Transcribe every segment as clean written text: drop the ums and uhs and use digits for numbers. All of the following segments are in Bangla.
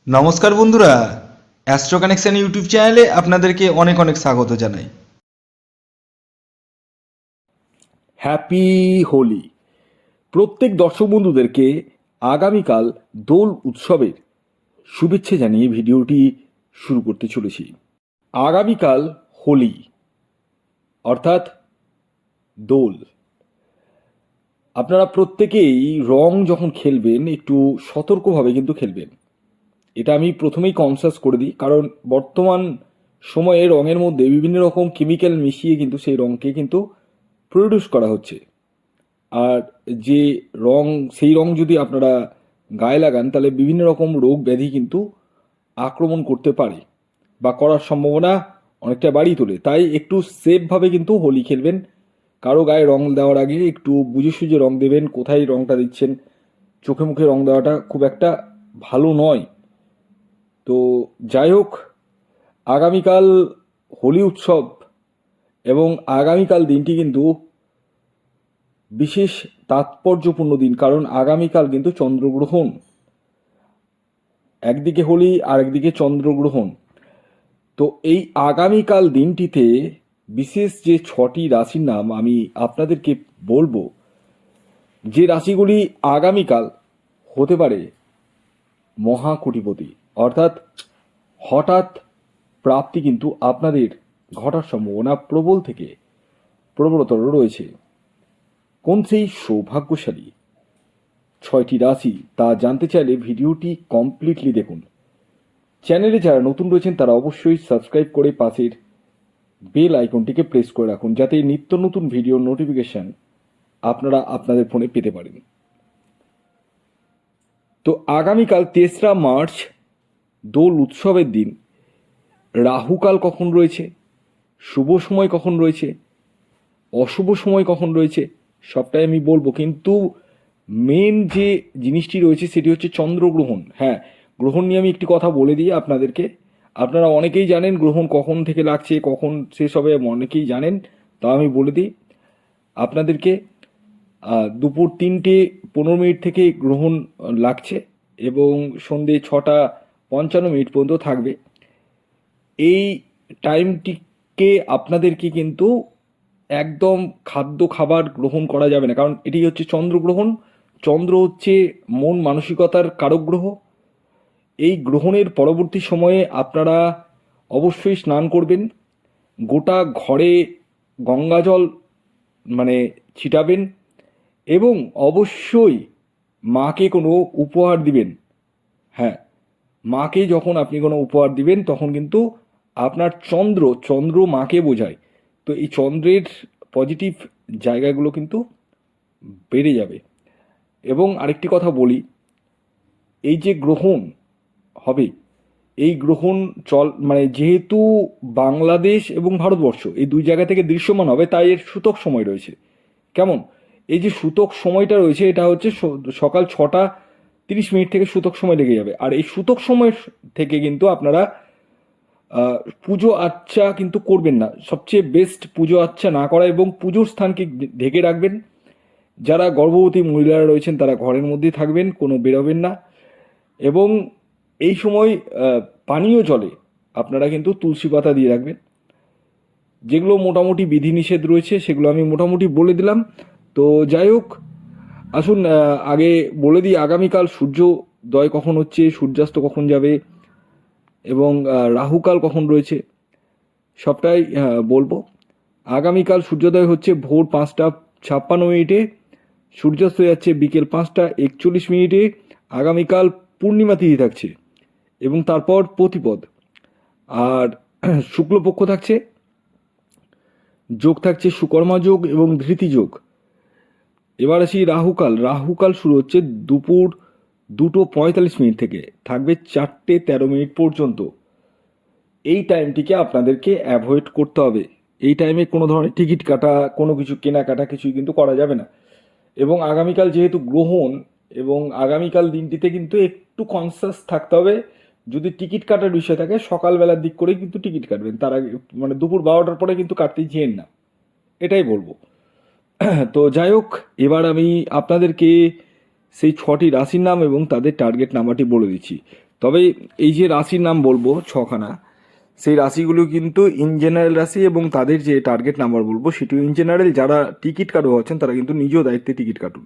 নমস্কার বন্ধুরা, অ্যাস্ট্রো কানেকশন ইউটিউব চ্যানেলে আপনাদেরকে অনেক অনেক স্বাগত জানাই। হ্যাপি হোলি। প্রত্যেক দর্শক বন্ধুদেরকে আগামীকাল দোল উৎসবের শুভেচ্ছা জানিয়ে ভিডিওটি শুরু করতে চলেছি। আগামীকাল হোলি অর্থাৎ দোল। আপনারা প্রত্যেকেই রং যখন খেলবেন একটু সতর্কভাবে কিন্তু খেলবেন। এটা আমি প্রথমেই কনসাস করে দিই, কারণ বর্তমান সময়ে রঙের মধ্যে বিভিন্ন রকম কেমিক্যাল মিশিয়ে কিন্তু সেই রঙকে কিন্তু প্রডিউস করা হচ্ছে। আর যে রং, সেই রং যদি আপনারা গায়ে লাগান তাহলে বিভিন্ন রকম রোগ ব্যাধি কিন্তু আক্রমণ করতে পারে বা করার সম্ভাবনা অনেকটা বাড়িয়ে তোলে। তাই একটু সেফভাবে কিন্তু হোলি খেলবেন। কারো গায়ে রং দেওয়ার আগে একটু বুঝে সুঝে রং দেবেন। কোথায় রংটা দিচ্ছেন, চোখে মুখে রং দেওয়াটা খুব একটা ভালো নয়। তো যাই হোক, আগামীকাল হোলি উৎসব এবং আগামীকাল দিনটি কিন্তু বিশেষ তাৎপর্যপূর্ণ দিন, কারণ আগামীকাল কিন্তু চন্দ্রগ্রহণ। একদিকে হোলি আর একদিকে চন্দ্রগ্রহণ। তো এই আগামীকাল দিনটিতে বিশেষ যে 6টি রাশির নাম আমি আপনাদেরকে বলবো, যে রাশিগুলি আগামীকাল হতে পারে মহাকোটিপতি, অর্থাৎ হঠাৎ প্রাপ্তি কিন্তু আপনাদের ঘটার সম্ভাবনা প্রবল থেকে প্রবলতর রয়েছে। কোন সেই সৌভাগ্যশালী 6টি রাশি তা জানতে চাইলে ভিডিওটি কমপ্লিটলি দেখুন। চ্যানেলে যারা নতুন রয়েছেন তারা অবশ্যই সাবস্ক্রাইব করে পাশের বেল আইকনটিকে প্রেস করে রাখুন, যাতে নিত্য নতুন ভিডিও নোটিফিকেশন আপনারা আপনাদের ফোনে পেতে পারেন। তো আগামীকাল 3রা মার্চ দোল উৎসবের দিন রাহুকাল কখন রয়েছে, শুভ সময় কখন রয়েছে, অশুভ সময় কখন রয়েছে, সবটাই আমি বলবো। কিন্তু মেন যে জিনিসটি রয়েছে সেটি হচ্ছে চন্দ্রগ্রহণ। হ্যাঁ, গ্রহণ নিয়ে আমি একটি কথা বলে দিই আপনাদেরকে। আপনারা অনেকেই জানেন গ্রহণ কখন থেকে লাগছে, কখন শেষ হবে, অনেকেই জানেন। তা আমি বলে দিই আপনাদেরকে, দুপুর 3:15 থেকে গ্রহণ লাগছে এবং সন্ধে 6:55 পর্যন্ত থাকবে। এই টাইমটিকে আপনাদেরকে কিন্তু একদম খাদ্য খাবার গ্রহণ করা যাবে না, কারণ এটি হচ্ছে চন্দ্রগ্রহণ। চন্দ্র হচ্ছে মন মানসিকতার কারক গ্রহ। এই গ্রহণের পরবর্তী সময়ে আপনারা অবশ্যই স্নান করবেন, গোটা ঘরে গঙ্গাজল মানে ছিটাবেন এবং অবশ্যই মাকে কোনো উপহার দিবেন। হ্যাঁ, মাকে যখন আপনি কোনো উপহার দিবেন তখন কিন্তু আপনার চন্দ্র মাকে বোঝায়। তো এই চন্দ্রের পজিটিভ জায়গাগুলো কিন্তু বেড়ে যাবে। এবং আরেকটি কথা বলি, এই যে গ্রহণ হবে, এই গ্রহণ যেহেতু বাংলাদেশ এবং ভারতবর্ষ এই দুই জায়গা থেকে দৃশ্যমান হবে, তাই এর সূতক সময় রয়েছে। কেমন? এই যে সূতক সময়টা রয়েছে এটা হচ্ছে সকাল 6:30 থেকে সূতক সময় লেগে যাবে। আর এই সূতক সময় থেকে কিন্তু আপনারা পুজো আচ্চা কিন্তু করবেন না। সবচেয়ে বেস্ট পুজো আচ্চা না করা এবং পুজোর স্থানকে ঢেকে রাখবেন। যারা গর্ভবতী মহিলারা রয়েছেন তারা ঘরের মধ্যেই থাকবেন, কোনো বেরোবেন না। এবং এই সময় পানীয় জলে আপনারা কিন্তু তুলসী পাতা দিয়ে রাখবেন। যেগুলো মোটামুটি বিধিনিষেধ রয়েছে সেগুলো আমি মোটামুটি বলে দিলাম। তো যাই হোক, আসুন আগে বলে দিই আগামীকাল সূর্যোদয় কখন হচ্ছে, সূর্যাস্ত কখন যাবে এবং রাহুকাল কখন রয়েছে, সবটাই বলবো। আগামীকাল সূর্যোদয় হচ্ছে ভোর 5:56, সূর্যাস্ত যাচ্ছে বিকেল 5:41। আগামীকাল পূর্ণিমা তিথি থাকছে এবং তারপর প্রতিপদ। আর শুক্লপক্ষ থাকছে, যোগ থাকছে সুকর্মা যোগ এবং ধৃতি যোগ। এবার আসি রাহুকাল শুরু হচ্ছে দুপুর 2:45 থেকে, থাকবে 4:13 পর্যন্ত। এই টাইমটিকে আপনাদেরকে অ্যাভয়েড করতে হবে। এই টাইমে কোনো ধরনের টিকিট কাটা, কোনো কিছু কেনাকাটা কিছুই কিন্তু করা যাবে না। এবং আগামীকাল যেহেতু গ্রহণ, এবং আগামীকাল দিনটিতে কিন্তু একটু কনসাস থাকতে হবে। যদি টিকিট কাটার বিষয় থাকে সকালবেলার দিক করে কিন্তু টিকিট কাটবেন, তার আগে দুপুর 12টার পরে কিন্তু কাটতে যেন না, এটাই বলবো। তো যাই হোক, এবার আমি আপনাদেরকে সেই 6টি রাশির নাম এবং তাদের টার্গেট নাম্বারটি বলে দিচ্ছি। তবে এই যে রাশির নাম বলবো ছখানা, সেই রাশিগুলো কিন্তু ইন জেনারেল রাশি, এবং তাদের যে টার্গেট নাম্বার বলবো সেটিও ইন জেনারেল। যারা টিকিট কাটু হচ্ছেন তারা কিন্তু নিজ দায়িত্বে টিকিট কাটুন।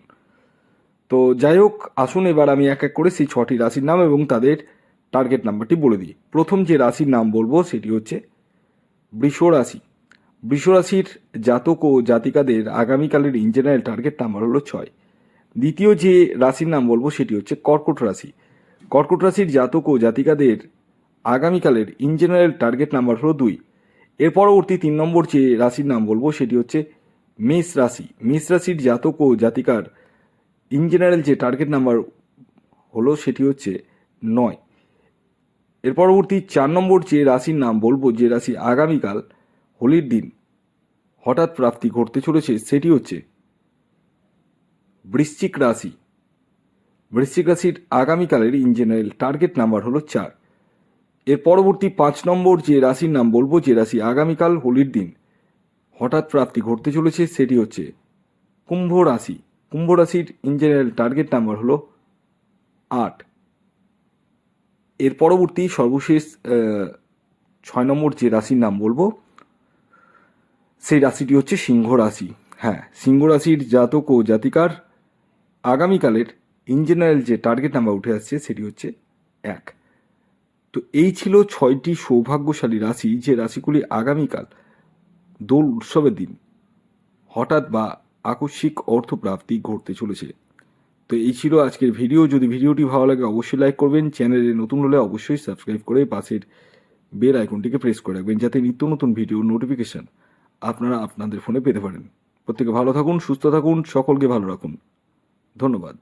তো যাই হোক, আসুন এবার আমি এক এক করে সেই 6টি রাশির নাম এবং তাদের টার্গেট নাম্বারটি বলে দিই। প্রথম যে রাশির নাম বলবো সেটি হচ্ছে বৃষ রাশি। বৃষ রাশির জাতক ও জাতিকাদের আগামীকালের ইন জেনারেল টার্গেট নাম্বার হলো 6। দ্বিতীয় যে রাশির নাম বলবো সেটি হচ্ছে কর্কট রাশি। কর্কট রাশির জাতক ও জাতিকাদের আগামীকালের ইন জেনারেল টার্গেট নাম্বার হলো 2। এর পরবর্তী 3 নম্বর যে রাশির নাম বলবো সেটি হচ্ছে মেষ রাশি। মেষ রাশির জাতক ও জাতিকার ইন জেনারেল যে টার্গেট নাম্বার হলো সেটি হচ্ছে 9। এর পরবর্তী 4 নম্বর যে রাশির নাম বলবো, যে রাশি আগামীকাল হোলির দিন হঠাৎ প্রাপ্তি ঘটতে চলেছে, সেটি হচ্ছে বৃশ্চিক রাশি। বৃশ্চিক রাশির আগামীকালের ইন জেনারেল টার্গেট নাম্বার হলো 4। এর পরবর্তী 5 নম্বর যে রাশির নাম বলবো, যে রাশি আগামীকাল হোলির দিন হঠাৎ প্রাপ্তি ঘটতে চলেছে, সেটি হচ্ছে কুম্ভ রাশি। কুম্ভ রাশির ইন জেনারেল টার্গেট নাম্বার হলো 8। এর পরবর্তী সর্বশেষ 6 নম্বর যে রাশির নাম বলবো, সেই রাশিটি হচ্ছে সিংহ রাশি। হ্যাঁ, সিংহ রাশির জাতক ও জাতিকার আগামীকালের ইন জেনারেল যে টার্গেট নাম্বার উঠে আসছে সেটি হচ্ছে 1। তো এই ছিল 6টি সৌভাগ্যশালী রাশি, যে রাশিগুলি আগামীকাল দোল উৎসবের দিন হঠাৎ বা আকস্মিক অর্থপ্রাপ্তি ঘটতে চলেছে। তো এই ছিল আজকের ভিডিও। যদি ভিডিওটি ভালো লাগে অবশ্যই লাইক করবেন, চ্যানেলে নতুন হলে অবশ্যই সাবস্ক্রাইব করে পাশের বেল আইকনটিকে প্রেস করে রাখবেন, যাতে নিত্য নতুন ভিডিও নোটিফিকেশন আপনারা আপনাদের ফোনে পেতে পারেন। প্রত্যেকে ভালো থাকুন, সুস্থ থাকুন, সকলকে ভালো রাখুন। ধন্যবাদ।